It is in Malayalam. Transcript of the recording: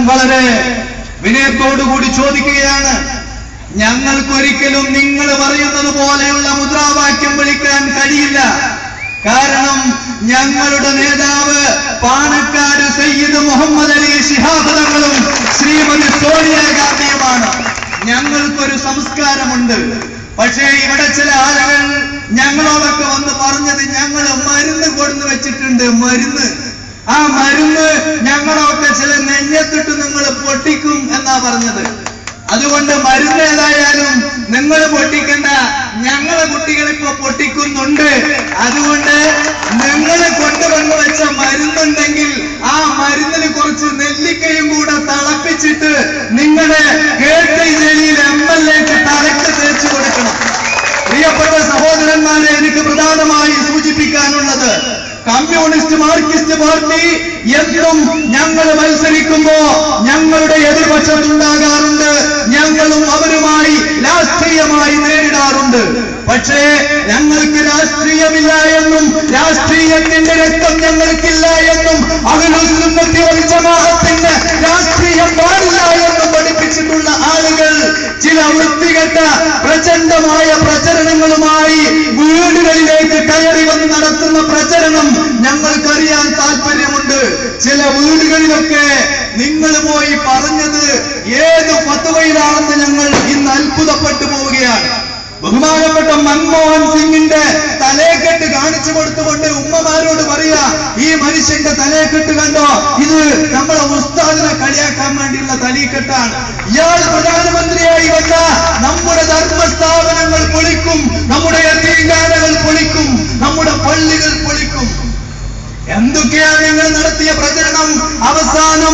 വളരെ വിനയത്തോടുകൂടി ചോദിക്കുകയാണ്, ഞങ്ങൾക്കൊരിക്കലും നിങ്ങൾ പറയുന്നത് പോലെയുള്ള മുദ്രാവാക്യം വിളിക്കാൻ കഴിയില്ല. കാരണം ഞങ്ങളുടെ നേതാവ് പാണക്കാട് സയ്യിദ് മുഹമ്മദ് അലി ശിഹാബ് തങ്ങളും ശ്രീമതി സോണിയാഗാന്ധിയുമാണ്. ഞങ്ങൾക്കൊരു സംസ്കാരമുണ്ട്. പക്ഷേ ഇവിടെ ചില ആളുകൾ ഞങ്ങളോടൊക്കെ വന്ന് പറഞ്ഞത് ഞങ്ങൾ മരുന്ന് കൊടുന്ന് വെച്ചിട്ടുണ്ട്. ആ മരുന്ന് ഞങ്ങളൊക്കെ ചില നെഞ്ഞത്തിട്ട് നിങ്ങൾ പൊട്ടിക്കും എന്നാ പറഞ്ഞത്. അതുകൊണ്ട് മരുന്ന് ഏതായാലും നിങ്ങൾ പൊട്ടിക്കണ്ട, ഞങ്ങളെ കുട്ടികൾ ഇപ്പൊ പൊട്ടിക്കുന്നുണ്ട്. അതുകൊണ്ട് നിങ്ങൾ കൊണ്ടുവന്നു വെച്ച മരുന്നുണ്ടെങ്കിൽ ആ മരുന്നിന് കുറച്ച് നെല്ലിക്കയും കൂടെ തിളപ്പിച്ചിട്ട് നിങ്ങളുടെ KT ജലീൽ MLAക്ക് തലക്ക് തേച്ചു കൊടുക്കണം. പ്രിയപ്പെട്ട സഹോദരന്മാരെ, എനിക്ക് പ്രധാനമായി സൂചിപ്പിക്കാനുള്ളത്, കമ്മ്യൂണിസ്റ്റ് മാർക്സിസ്റ്റ് പാർട്ടി എന്നും ഞങ്ങൾ മത്സരിക്കുമ്പോ ഞങ്ങളുടെ എതിർപക്ഷത്തുണ്ടാകാറുണ്ട്. ഞങ്ങളും അവരുമായി രാഷ്ട്രീയമായി നേരിടാറുണ്ട്. പക്ഷേ ഞങ്ങൾക്ക് രാഷ്ട്രീയമില്ല എന്നും രാഷ്ട്രീയത്തിന്റെ രക്തം ഞങ്ങൾക്കില്ല എന്നും അഹ്ലുസുന്നത്തി വൽ ജമാഅത്തിന്റെ രാഷ്ട്രീയം പാടില്ല എന്നും പഠിപ്പിച്ചിട്ടുള്ള ആളുകൾ ചില വൃത്തികെട്ട പ്രചണ്ഡമായ പ്രചരണങ്ങളുമായി വീടുകളിലേക്ക് കയറി വന്ന് നടത്തുന്ന പ്രചരണം ഞങ്ങൾക്കറിയാൻ താല്പര്യമുണ്ട്. ചില വീടുകളിലൊക്കെ നിങ്ങൾ പോയി പറഞ്ഞത് ഏത് ഫത്വയിലാണെന്ന് ഞങ്ങൾ ഇന്ന് അത്ഭുതപ്പെട്ടു പോവുകയാണ്. ബഹുമാനപ്പെട്ട മൻമോഹൻ സിംഗിന്റെ തലേക്കെട്ട് കാണിച്ചു കൊടുത്തുകൊണ്ട് ഉമ്മമാരോട് പറയാ, ഈ മനുഷ്യന്റെ തലേക്കെട്ട് കണ്ടോ, ഇത് നമ്മളെ ഉസ്താദിനെ കളിയാക്കാൻ വേണ്ടിയുള്ള തലീക്കെട്ടാണ്. ഇയാൾ പ്രധാനമന്ത്രിയായി വന്ന നമ്മുടെ ധർമ്മസ്ഥാപനങ്ങൾ പൊളിക്കും, നമ്മുടെ യതീംഖാനകൾ പൊളിക്കും, നമ്മുടെ പള്ളികൾ പൊളിക്കും. എന്തൊക്കെയാണ് നിങ്ങൾ നടത്തിയ പ്രചരണം? അവസാനം